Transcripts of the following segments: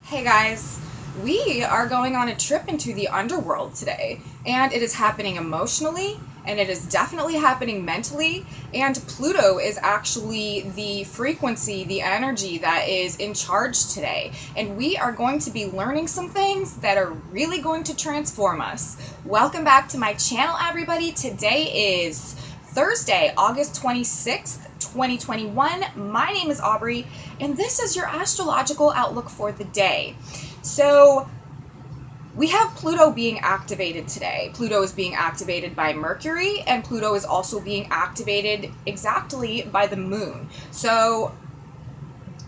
Hey guys, we are going on a trip into the underworld today, and it is happening emotionally, and it is definitely happening mentally, and Pluto is actually the frequency, the energy that is in charge today, and we are going to be learning some things that are really going to transform us. Welcome back to my channel, everybody. Today is Thursday, August 26th, 2021. My name is Aubrey, and this is your astrological outlook for the day. So, we have Pluto being activated today. Pluto is being activated by Mercury, and Pluto is also being activated exactly by the moon. So,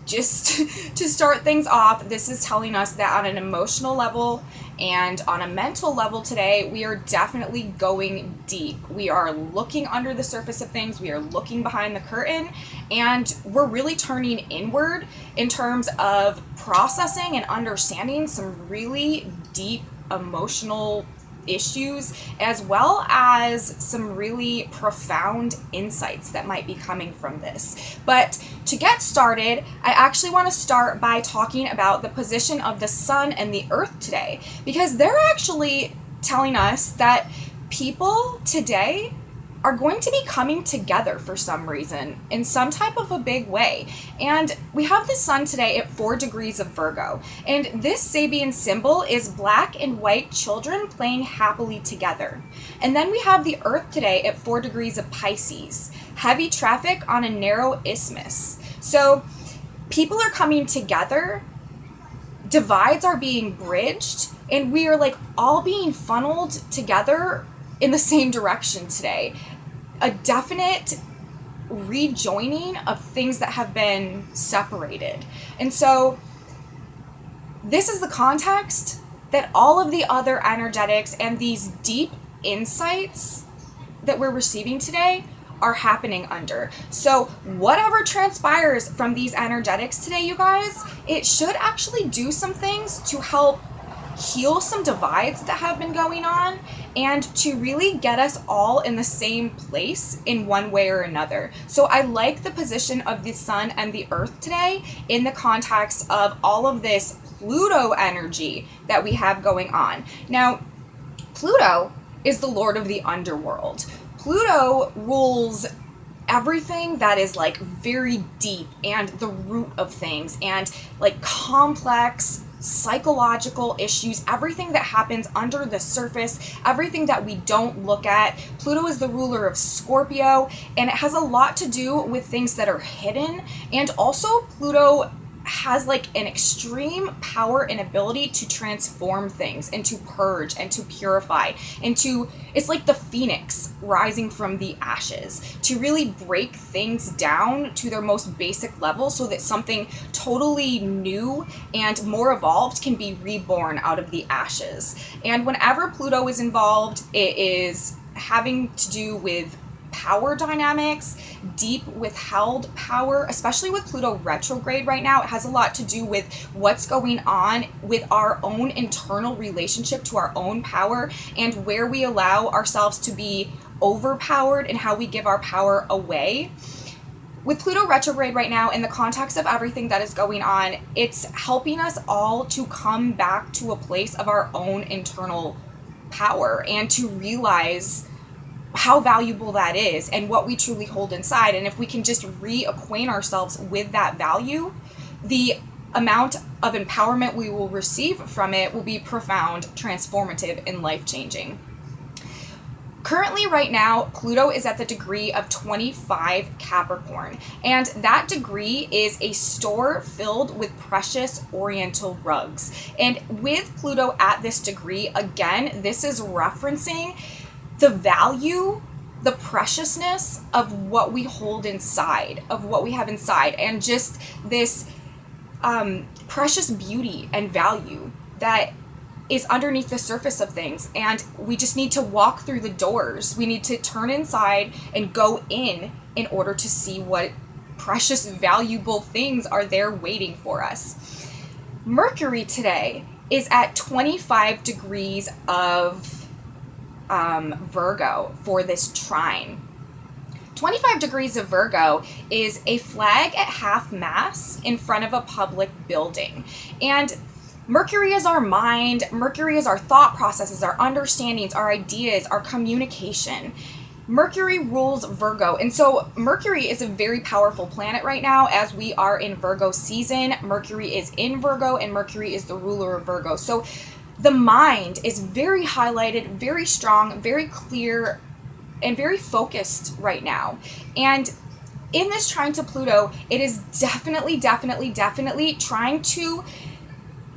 just to start things off, this is telling us that on an emotional level and on a mental level today, we are definitely going deep. We are looking under the surface of things, we are looking behind the curtain, and we're really turning inward in terms of processing and understanding some really deep emotional issues, as well as some really profound insights that might be coming from this. But to get started, I actually want to start by talking about the position of the sun and the earth today, because they're actually telling us that people today are going to be coming together for some reason in some type of a big way. And we have the sun today at 4 degrees of Virgo. And this Sabian symbol is black and white children playing happily together. And then we have the earth today at 4 degrees of Pisces, heavy traffic on a narrow isthmus. So people are coming together, divides are being bridged, and we are like all being funneled together in the same direction today. A definite rejoining of things that have been separated. And so this is the context that all of the other energetics and these deep insights that we're receiving today are happening under. So whatever transpires from these energetics today, you guys, it should actually do some things to help heal some divides that have been going on and to really get us all in the same place in one way or another. So I like the position of the sun and the earth today in the context of all of this Pluto energy that we have going on. Now, Pluto is the lord of the underworld. Pluto rules everything that is like very deep and the root of things and like complex psychological issues, everything that happens under the surface, everything that we don't look at. Pluto is the ruler of Scorpio, and it has a lot to do with things that are hidden. And also Pluto has like an extreme power and ability to transform things and to purge and to purify and to, it's like the phoenix rising from the ashes, to really break things down to their most basic level so that something totally new and more evolved can be reborn out of the ashes. And whenever Pluto is involved, it is having to do with power dynamics, deep withheld power, especially with Pluto retrograde right now. It has a lot to do with what's going on with our own internal relationship to our own power and where we allow ourselves to be overpowered and how we give our power away. With Pluto retrograde right now, in the context of everything that is going on, it's helping us all to come back to a place of our own internal power and to realize how valuable that is and what we truly hold inside. And if we can just reacquaint ourselves with that value, the amount of empowerment we will receive from it will be profound, transformative, and life-changing. Currently, right now, Pluto is at the degree of 25 Capricorn, and that degree is a store filled with precious oriental rugs. And with Pluto at this degree, again, this is referencing the value, the preciousness of what we hold inside, of what we have inside, and just this precious beauty and value that is underneath the surface of things. And we just need to walk through the doors. We need to turn inside and go in order to see what precious, valuable things are there waiting for us. Mercury today is at 25 degrees of Virgo for this trine. 25 degrees of Virgo is a flag at half mast in front of a public building. And Mercury is our mind. Mercury is our thought processes, our understandings, our ideas, our communication. Mercury rules Virgo. And so Mercury is a very powerful planet right now as we are in Virgo season. Mercury is in Virgo and Mercury is the ruler of Virgo. So the mind is very highlighted, very strong, very clear, and very focused right now. And in this trine to Pluto, it is definitely trying to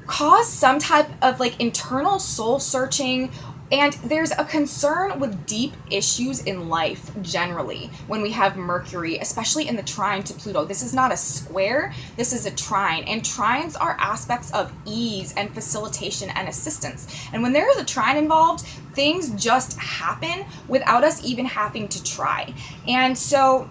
cause some type of like internal soul searching. And there's a concern with deep issues in life generally when we have Mercury, especially in the trine to Pluto. This is not a square, this is a trine. And trines are aspects of ease and facilitation and assistance. And when there is a trine involved, things just happen without us even having to try. And so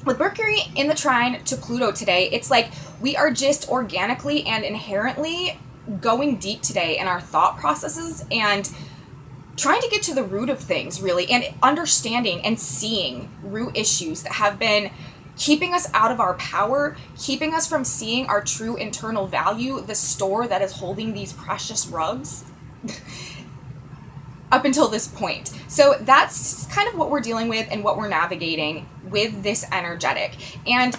with Mercury in the trine to Pluto today, it's like we are just organically and inherently going deep today in our thought processes and trying to get to the root of things, really, and understanding and seeing root issues that have been keeping us out of our power, keeping us from seeing our true internal value, the store that is holding these precious rugs up until this point. So that's kind of what we're dealing with and what we're navigating with this energetic. And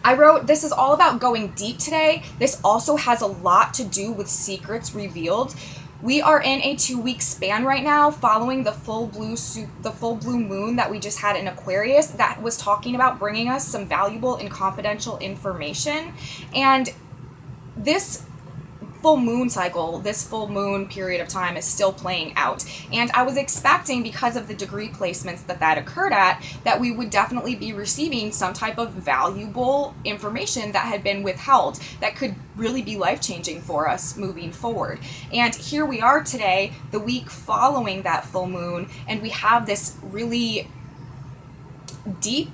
I wrote, this is all about going deep today. This also has a lot to do with secrets revealed. We are in a 2-week span right now following the full blue moon that we just had in Aquarius that was talking about bringing us some valuable and confidential information. And this full moon cycle, this full moon period of time is still playing out. And I was expecting, because of the degree placements that occurred at, that we would definitely be receiving some type of valuable information that had been withheld that could really be life-changing for us moving forward. And here we are today, the week following that full moon, and we have this really deep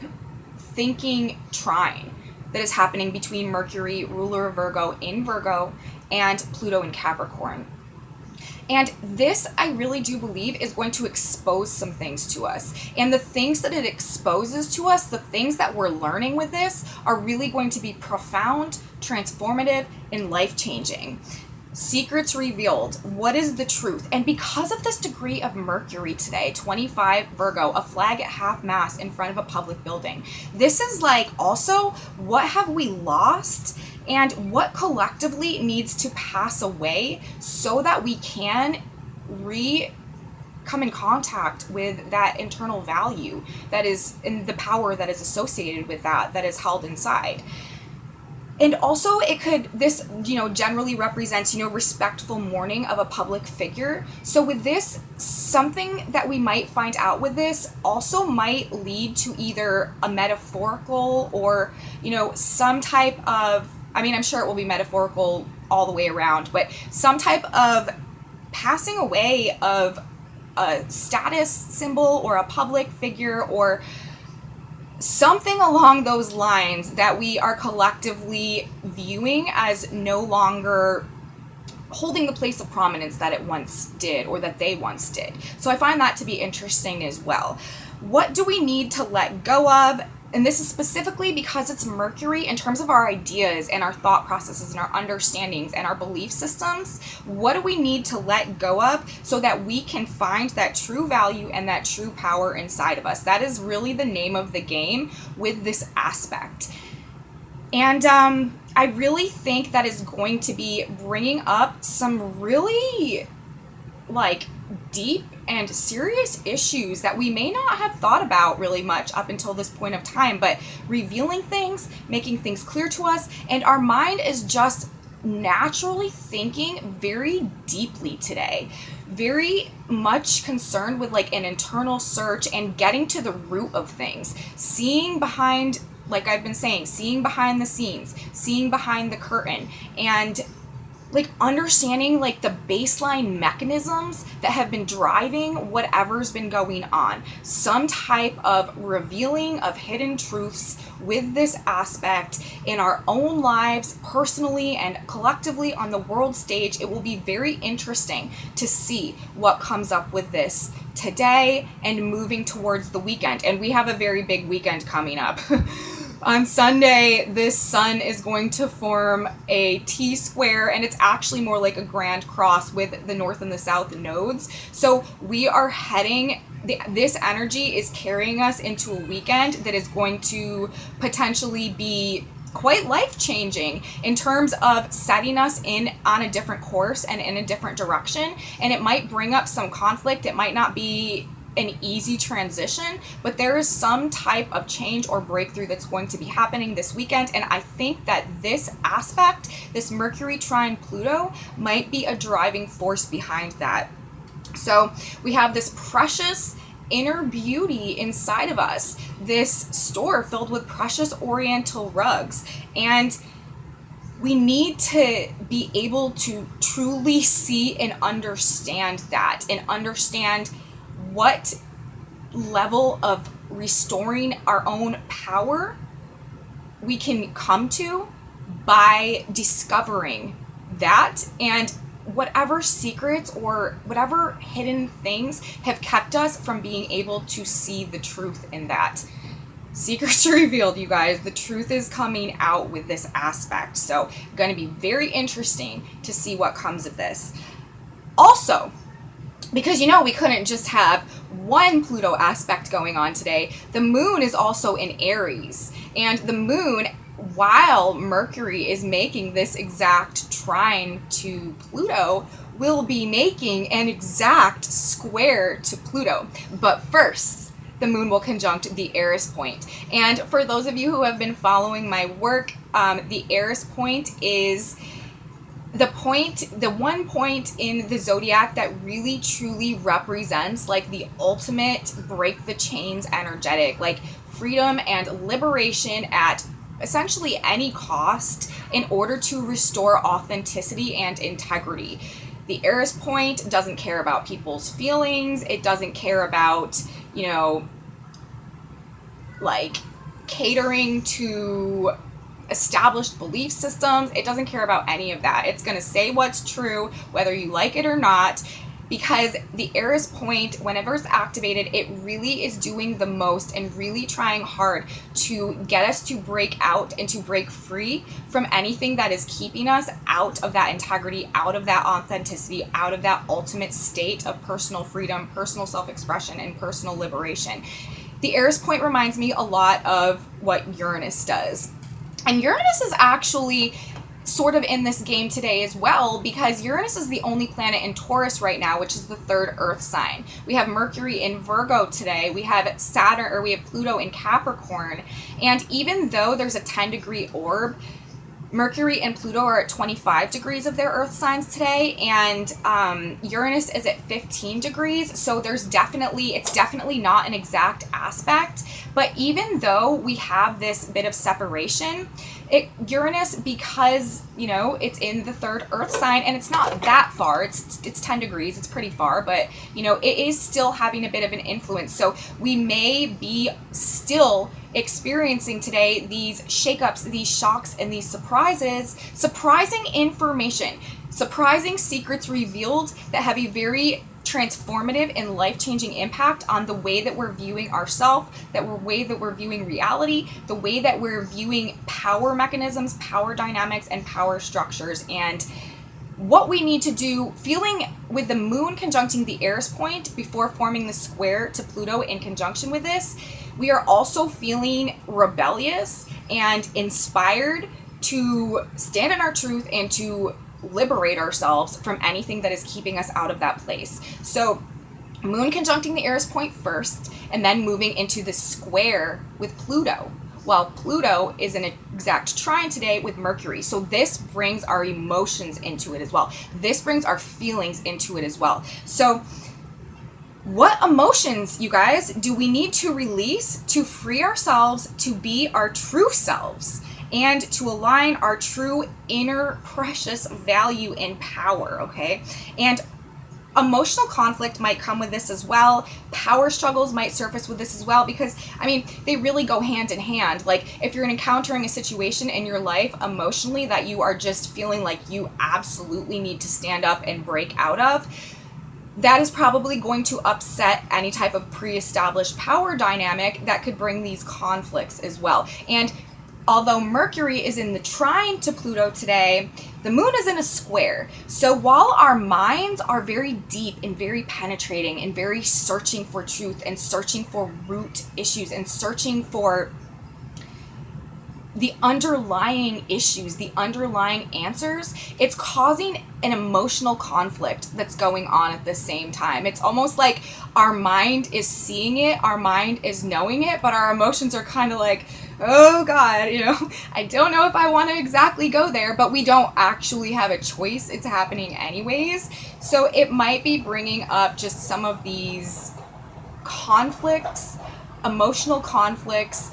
thinking trine that is happening between Mercury, ruler of Virgo, in Virgo, and Pluto in Capricorn. And this, I really do believe, is going to expose some things to us. And the things that it exposes to us, the things that we're learning with this, are really going to be profound, transformative, and life-changing. Secrets revealed. What is the truth? And because of this degree of Mercury today, 25 Virgo, a flag at half mast in front of a public building, this is like also, what have we lost and what collectively needs to pass away so that we can come in contact with that internal value that is in the power that is associated with that is held inside. And also this generally represents, respectful mourning of a public figure. So with this, something that we might find out with this also might lead to either a metaphorical or, some type of, I'm sure it will be metaphorical all the way around, but some type of passing away of a status symbol or a public figure or something along those lines that we are collectively viewing as no longer holding the place of prominence that it once did or that they once did. So I find that to be interesting as well. What do we need to let go of? And this is specifically because it's Mercury in terms of our ideas and our thought processes and our understandings and our belief systems. What do we need to let go of so that we can find that true value and that true power inside of us? That is really the name of the game with this aspect. And I really think that is going to be bringing up some really deep and serious issues that we may not have thought about really much up until this point of time, but revealing things, making things clear to us, and our mind is just naturally thinking very deeply today, very much concerned with an internal search and getting to the root of things, seeing behind, like I've been saying, seeing behind the scenes, seeing behind the curtain, and understanding the baseline mechanisms that have been driving whatever's been going on. Some type of revealing of hidden truths with this aspect in our own lives, personally and collectively on the world stage. It will be very interesting to see what comes up with this today and moving towards the weekend. And we have a very big weekend coming up. On Sunday, this sun is going to form a T square, and it's actually more like a grand cross with the north and the south nodes. So we are heading, this energy is carrying us into a weekend that is going to potentially be quite life-changing in terms of setting us in on a different course and in a different direction. And it might bring up some conflict. It might not be an easy transition, but there is some type of change or breakthrough that's going to be happening this weekend. And I think that this aspect, this Mercury trine Pluto, might be a driving force behind that. So we have this precious inner beauty inside of us, this store filled with precious oriental rugs, and we need to be able to truly see and understand that, and understand what level of restoring our own power we can come to by discovering that, and whatever secrets or whatever hidden things have kept us from being able to see the truth in that. Secrets are revealed, you guys. The truth is coming out with this aspect. So going to be very interesting to see what comes of this. Also, because we couldn't just have one Pluto aspect going on today, the moon is also in Aries. And the moon, while Mercury is making this exact trine to Pluto, will be making an exact square to Pluto. But first, the moon will conjunct the Eris Point. And for those of you who have been following my work, the Eris Point is the one point in the zodiac that really truly represents like the ultimate break the chains energetic, like freedom and liberation at essentially any cost in order to restore authenticity and integrity. The Eris Point doesn't care about people's feelings. It doesn't care about, like catering to established belief systems. It doesn't care about any of that. It's going to say what's true, whether you like it or not, because the Eris Point, whenever it's activated, it really is doing the most and really trying hard to get us to break out and to break free from anything that is keeping us out of that integrity, out of that authenticity, out of that ultimate state of personal freedom, personal self-expression, and personal liberation. The Eris Point reminds me a lot of what Uranus does. And Uranus is actually sort of in this game today as well, because Uranus is the only planet in Taurus right now, which is the third earth sign. We have Mercury in Virgo today. We have we have Pluto in Capricorn. And even though there's a 10-degree orb, Mercury and Pluto are at 25 degrees of their earth signs today, and Uranus is at 15 degrees. So it's definitely not an exact aspect. But even though we have this bit of separation, Uranus, because it's in the third earth sign and it's not that far, it's 10 degrees, it's pretty far, but it is still having a bit of an influence. So we may be still experiencing today these shakeups, these shocks, and these surprises, surprising information, surprising secrets revealed that have a very transformative and life-changing impact on the way that we're viewing ourselves, way that we're viewing reality, the way that we're viewing power mechanisms, power dynamics, and power structures. And what we need to do, feeling with the moon conjuncting the Eris Point before forming the square to Pluto in conjunction with this, we are also feeling rebellious and inspired to stand in our truth and to liberate ourselves from anything that is keeping us out of that place. So moon conjuncting the Eris Point first, and then moving into the square with Pluto, while Pluto is an exact trine today with Mercury. So this brings our emotions into it as well. This brings our feelings into it as well. So what emotions, you guys, do we need to release to free ourselves to be our true selves and to align our true inner precious value and power, okay? And emotional conflict might come with this as well. Power struggles might surface with this as well, because they really go hand in hand. Like if you're encountering a situation in your life emotionally that you are just feeling like you absolutely need to stand up and break out of, that is probably going to upset any type of pre-established power dynamic that could bring these conflicts as well. And although Mercury is in the trine to Pluto today, the moon is in a square. So while our minds are very deep and very penetrating and very searching for truth and searching for root issues and searching for the underlying issues, the underlying answers, it's causing an emotional conflict that's going on at the same time. It's almost like our mind is seeing it, our mind is knowing it, but our emotions are kind of like, oh God, I don't know if I want to exactly go there, but we don't actually have a choice. It's happening anyways. So it might be bringing up just some of these conflicts, emotional conflicts,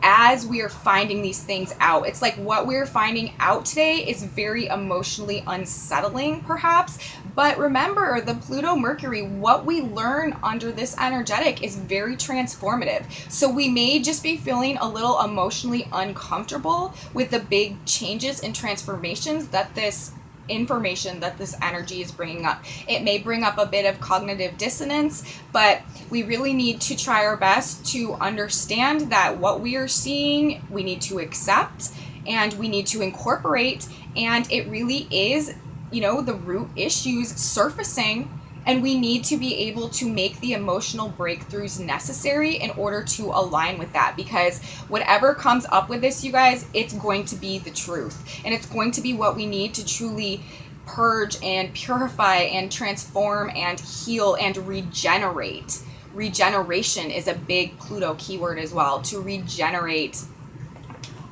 as we are finding these things out. It's like what we're finding out today is very emotionally unsettling, perhaps. But remember, the Pluto Mercury, what we learn under this energetic is very transformative. So we may just be feeling a little emotionally uncomfortable with the big changes and transformations that this information, that this energy is bringing up. It may bring up a bit of cognitive dissonance, but we really need to try our best to understand that what we are seeing, we need to accept and we need to incorporate. And it really is, the root issues surfacing, and we need to be able to make the emotional breakthroughs necessary in order to align with that, because whatever comes up with this, you guys, it's going to be the truth, and it's going to be what we need to truly purge and purify and transform and heal and regenerate. Regeneration is a big Pluto keyword as well, to regenerate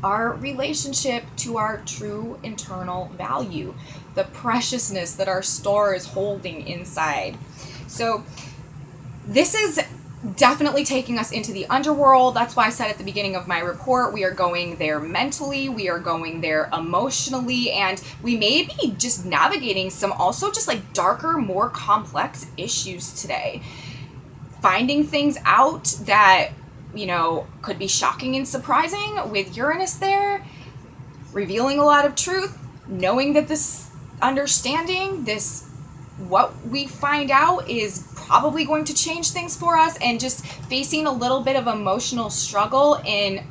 our relationship to our true internal value, the preciousness that our star is holding inside. So this is definitely taking us into the underworld. That's why I said at the beginning of my report, we are going there mentally, we are going there emotionally, and we may be just navigating some also just like darker, more complex issues today. Finding things out that could be shocking and surprising with Uranus there, revealing a lot of truth, knowing that this understanding, what we find out is probably going to change things for us, and just facing a little bit of emotional struggle in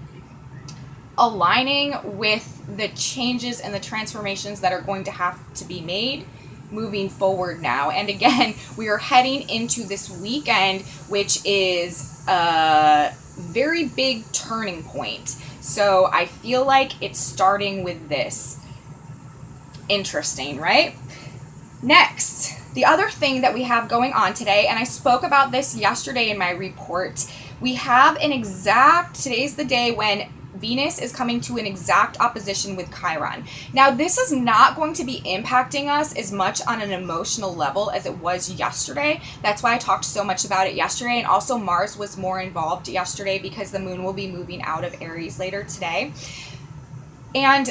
aligning with the changes and the transformations that are going to have to be made moving forward now. And again, we are heading into this weekend, which is a very big turning point. So I feel like it's starting with this. Interesting, right? Next, the other thing that we have going on today, and I spoke about this yesterday in my report, we have today's the day when Venus is coming to an exact opposition with Chiron. Now, this is not going to be impacting us as much on an emotional level as it was yesterday. That's why I talked so much about it yesterday. And also Mars was more involved yesterday because the moon will be moving out of Aries later today. And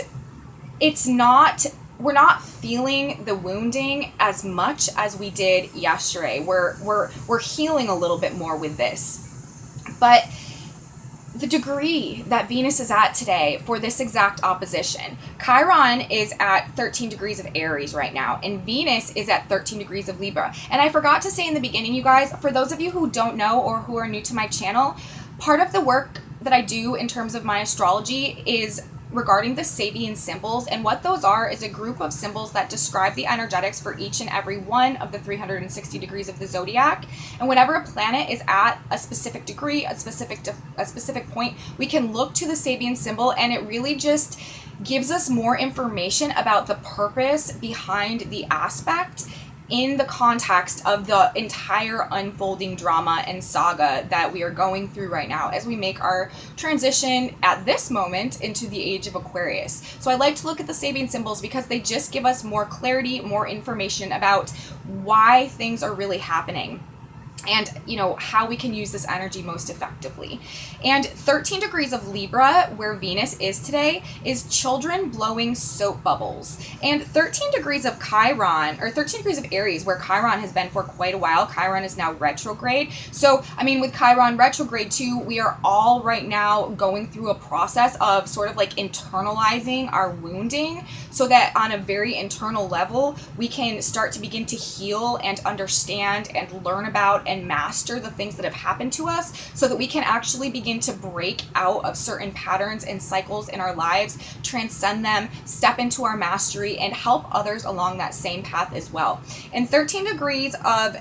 we're not feeling the wounding as much as we did yesterday. We're healing a little bit more with this. But the degree that Venus is at today for this exact opposition, Chiron is at 13 degrees of Aries right now, and Venus is at 13 degrees of Libra. And I forgot to say in the beginning, you guys, for those of you who don't know or who are new to my channel, part of the work that I do in terms of my astrology is regarding the Sabian symbols, and what those are is a group of symbols that describe the energetics for each and every one of the 360 degrees of the zodiac. And whenever a planet is at a specific degree, a specific point, we can look to the Sabian symbol, and it really just gives us more information about the purpose behind the aspect in the context of the entire unfolding drama and saga that we are going through right now as we make our transition at this moment into the age of Aquarius. So I like to look at the Sabian symbols because they just give us more clarity, more information about why things are really happening, and how we can use this energy most effectively. And 13 degrees of Libra, where Venus is today, is children blowing soap bubbles. And 13 degrees of Chiron, or 13 degrees of Aries, where Chiron has been for quite a while, Chiron is now retrograde. So with Chiron retrograde too, we are all right now going through a process of sort of like internalizing our wounding. so that on a very internal level, we can start to begin to heal and understand and learn about and master the things that have happened to us, so that we can actually begin to break out of certain patterns and cycles in our lives, transcend them, step into our mastery, and help others along that same path as well. And 13 degrees of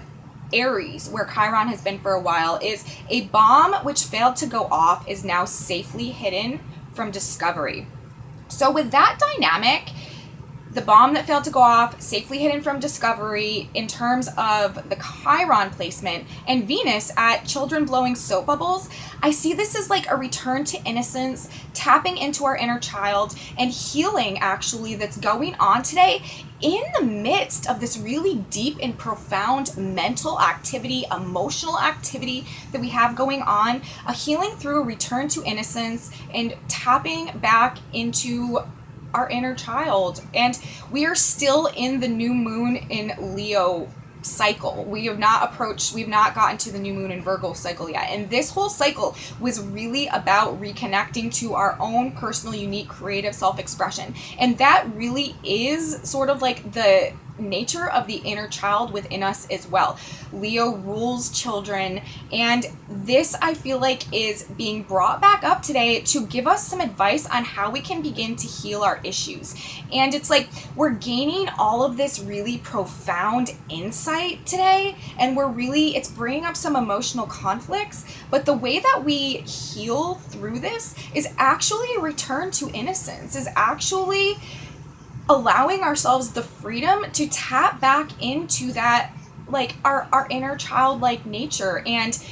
Aries, where Chiron has been for a while, is a bomb which failed to go off is now safely hidden from discovery. So with that dynamic, the bomb that failed to go off, safely hidden from discovery, in terms of the Chiron placement, and Venus at children blowing soap bubbles, I see this as like a return to innocence, tapping into our inner child, and healing actually that's going on today in the midst of this really deep and profound mental activity, emotional activity that we have going on, a healing through a return to innocence and tapping back into our inner child. And we are still in the new moon in Leo cycle. We've not gotten to the new moon in Virgo cycle yet. And this whole cycle was really about reconnecting to our own personal, unique, creative self-expression. And that really is sort of like the nature of the inner child within us as well. Leo rules children, and this I feel like is being brought back up today to give us some advice on how we can begin to heal our issues. And it's like we're gaining all of this really profound insight today, and it's bringing up some emotional conflicts, but the way that we heal through this is actually a return to innocence, is actually allowing ourselves the freedom to tap back into that, like our inner childlike nature, and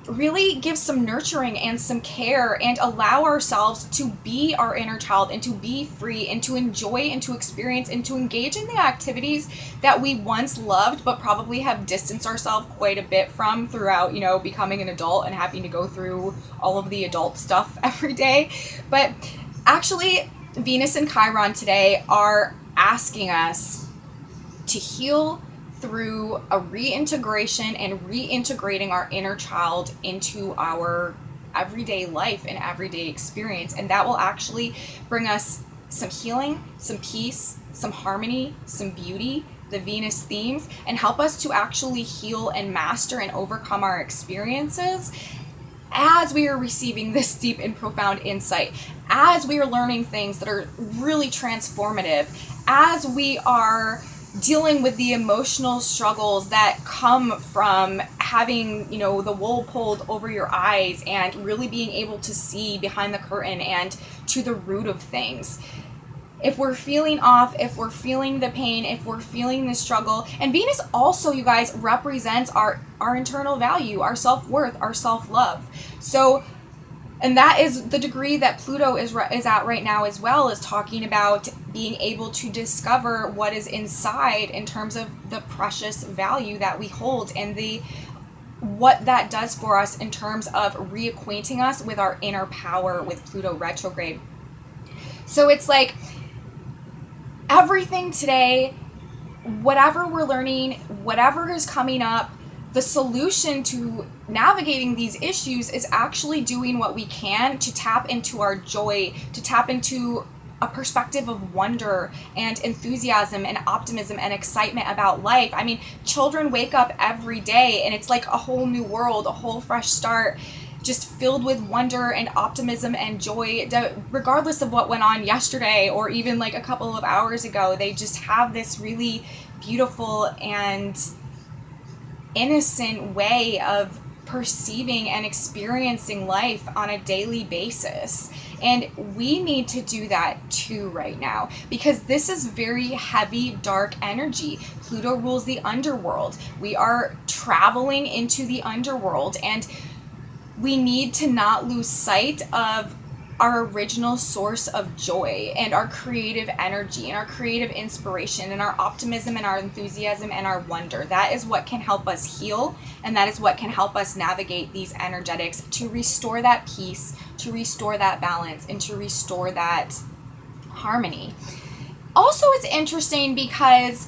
really give some nurturing and some care, and allow ourselves to be our inner child, and to be free, and to enjoy, and to experience, and to engage in the activities that we once loved but probably have distanced ourselves quite a bit from throughout becoming an adult and having to go through all of the adult stuff every day. But actually, Venus and Chiron today are asking us to heal through a reintegration and reintegrating our inner child into our everyday life and everyday experience. And that will actually bring us some healing, some peace, some harmony, some beauty, the Venus themes, and help us to actually heal and master and overcome our experiences as we are receiving this deep and profound insight, as we are learning things that are really transformative, as we are dealing with the emotional struggles that come from having, the wool pulled over your eyes, and really being able to see behind the curtain and to the root of things. If we're feeling off, if we're feeling the pain, if we're feeling the struggle. And Venus also, you guys, represents our internal value, our self-worth, our self-love. So, and that is the degree that Pluto is at right now as well, is talking about being able to discover what is inside in terms of the precious value that we hold, and what that does for us in terms of reacquainting us with our inner power with Pluto retrograde. So it's like everything today, whatever we're learning, whatever is coming up, the solution to navigating these issues is actually doing what we can to tap into our joy, to tap into a perspective of wonder and enthusiasm and optimism and excitement about life. I mean, children wake up every day and it's like a whole new world, a whole fresh start, just filled with wonder and optimism and joy, regardless of what went on yesterday or even like a couple of hours ago. They just have this really beautiful and innocent way of perceiving and experiencing life on a daily basis. And we need to do that too right now, because this is very heavy, dark energy. Pluto rules the underworld. We are traveling into the underworld, and we need to not lose sight of our original source of joy and our creative energy and our creative inspiration and our optimism and our enthusiasm and our wonder. That is what can help us heal, and that is what can help us navigate these energetics to restore that peace, to restore that balance, and to restore that harmony. Also, it's interesting because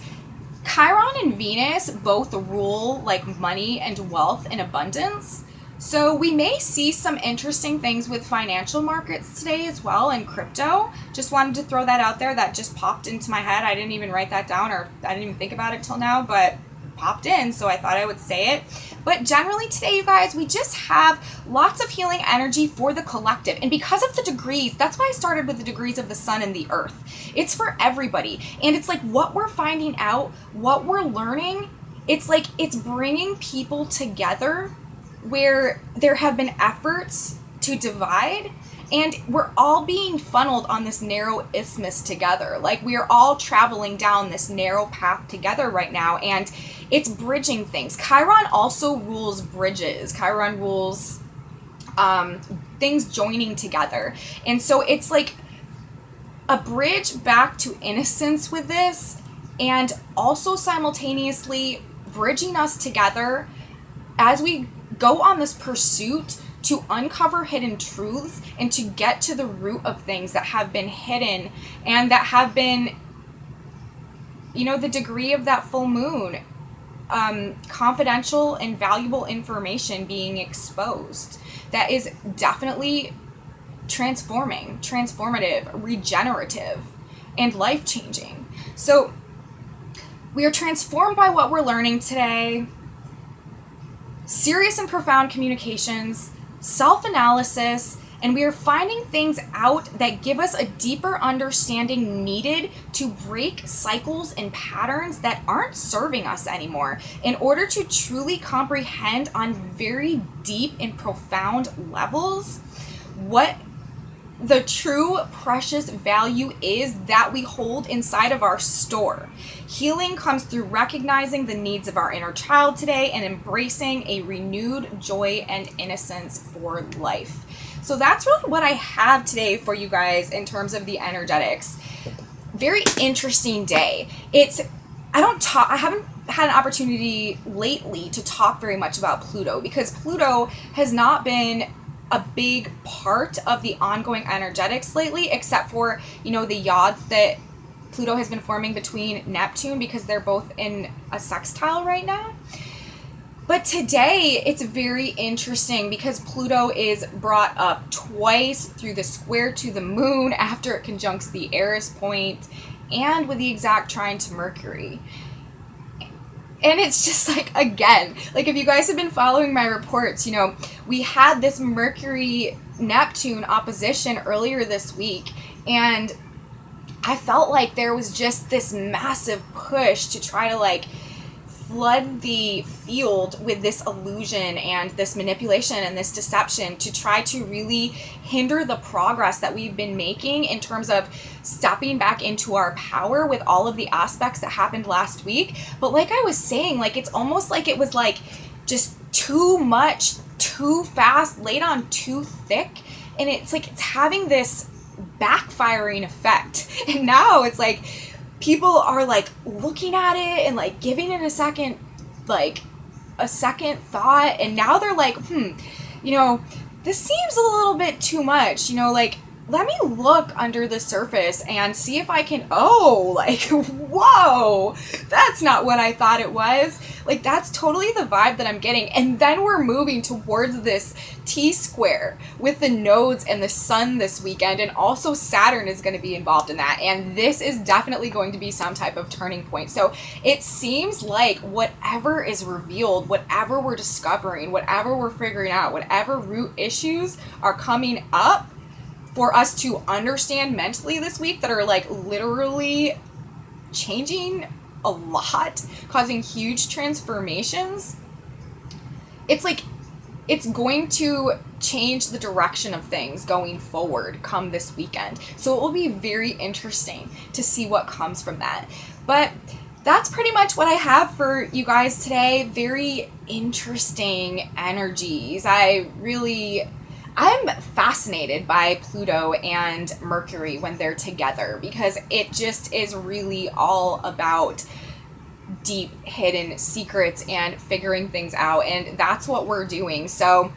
Chiron and Venus both rule like money and wealth and abundance, So we may see some interesting things with financial markets today as well, and crypto. Just wanted to throw that out there. That just popped into my head. I didn't even write that down, or I didn't even think about it till now, but popped in, so I thought I would say it. But generally today, you guys, we just have lots of healing energy for the collective. And because of the degrees, that's why I started with the degrees of the sun and the earth. It's for everybody. And it's like what we're finding out, what we're learning, it's like it's bringing people together where there have been efforts to divide, and we're all being funneled on this narrow isthmus together. Like we are all traveling down this narrow path together right now, and it's bridging things. Chiron also rules bridges. Chiron rules things joining together. And so it's like a bridge back to innocence with this, and also simultaneously bridging us together as we go on this pursuit to uncover hidden truths and to get to the root of things that have been hidden and that have been, you know, the degree of that full moon, confidential and valuable information being exposed. That is definitely transformative, regenerative, and life-changing. So we are transformed by what we're learning today. Serious and profound communications, self-analysis, and we are finding things out that give us a deeper understanding needed to break cycles and patterns that aren't serving us anymore in order to truly comprehend on very deep and profound levels what the true precious value is that we hold inside of our store. Healing comes through recognizing the needs of our inner child today and embracing a renewed joy and innocence for life. So that's really what I have today for you guys in terms of the energetics. Very interesting day. I haven't had an opportunity lately to talk very much about Pluto because Pluto has not been a big part of the ongoing energetics lately, except for, you know, the yods that Pluto has been forming between Neptune because they're both in a sextile right now. But today it's very interesting because Pluto is brought up twice through the square to the moon after it conjuncts the Eris Point and with the exact trine to Mercury. And it's just like, again, like if you guys have been following my reports, you know, we had this Mercury-Neptune opposition earlier this week, and I felt like there was just this massive push to try to like flood the field with this illusion and this manipulation and this deception to try to really hinder the progress that we've been making in terms of stepping back into our power with all of the aspects that happened last week. But like I was saying, like it's almost like it was like just too much, too fast, laid on too thick, and it's like it's having this backfiring effect. And now it's like people are like looking at it and like giving it a second thought, and now they're like, you know, this seems a little bit too much, you know, like let me look under the surface and see if I can, whoa, that's not what I thought it was. Like, that's totally the vibe that I'm getting. And then we're moving towards this T-square with the nodes and the sun this weekend. And also Saturn is going to be involved in that. And this is definitely going to be some type of turning point. So it seems like whatever is revealed, whatever we're discovering, whatever we're figuring out, whatever root issues are coming up for us to understand mentally this week that are like literally changing a lot, causing huge transformations, it's like it's going to change the direction of things going forward come this weekend. So it will be very interesting to see what comes from that. But that's pretty much what I have for you guys today. Very interesting energies. I'm fascinated by Pluto and Mercury when they're together because it just is really all about deep hidden secrets and figuring things out, and that's what we're doing. So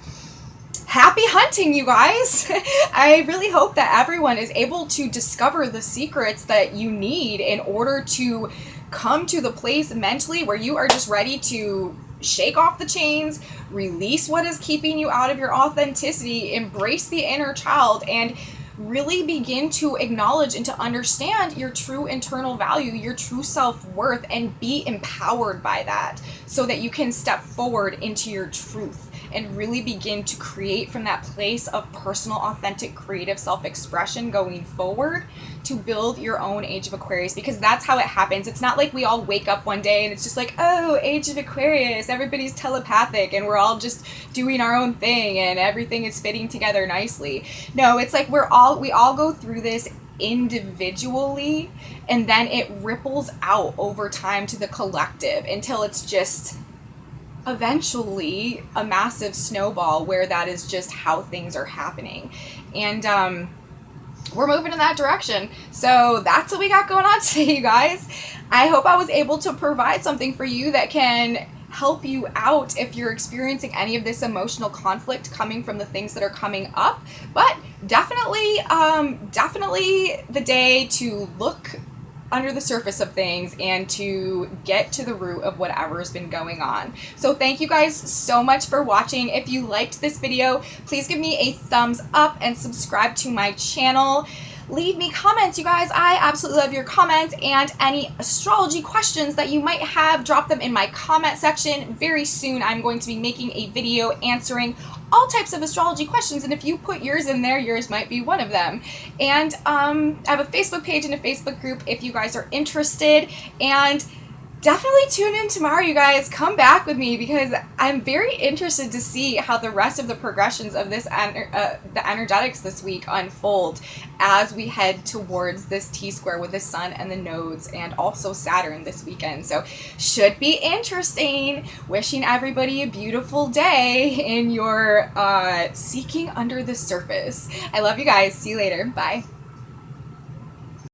happy hunting, you guys. I really hope that everyone is able to discover the secrets that you need in order to come to the place mentally where you are just ready to shake off the chains, release what is keeping you out of your authenticity, embrace the inner child, and really begin to acknowledge and to understand your true internal value, your true self-worth, and be empowered by that so that you can step forward into your truth and really begin to create from that place of personal, authentic, creative self-expression going forward to build your own Age of Aquarius, because that's how it happens. It's not like we all wake up one day and it's just like, oh, Age of Aquarius, everybody's telepathic and we're all just doing our own thing and everything is fitting together nicely. No, it's like we all go through this individually, and then it ripples out over time to the collective until it's just eventually a massive snowball where that is just how things are happening. And we're moving in that direction. So that's what we got going on today, you guys. I hope I was able to provide something for you that can help you out if you're experiencing any of this emotional conflict coming from the things that are coming up. But definitely the day to look under the surface of things and to get to the root of whatever has been going on. So thank you guys so much for watching. If you liked this video, please give me a thumbs up and subscribe to my channel. Leave me comments, you guys. I absolutely love your comments, and any astrology questions that you might have, drop them in my comment section. Very soon I'm going to be making a video answering all types of astrology questions, and if you put yours in there, yours might be one of them. And I have a Facebook page and a Facebook group if you guys are interested, and definitely tune in tomorrow, you guys. Come back with me because I'm very interested to see how the rest of the progressions of this the energetics this week unfold as we head towards this T-square with the sun and the nodes and also Saturn this weekend. So should be interesting. Wishing everybody a beautiful day in your seeking under the surface. I love you guys. See you later. Bye.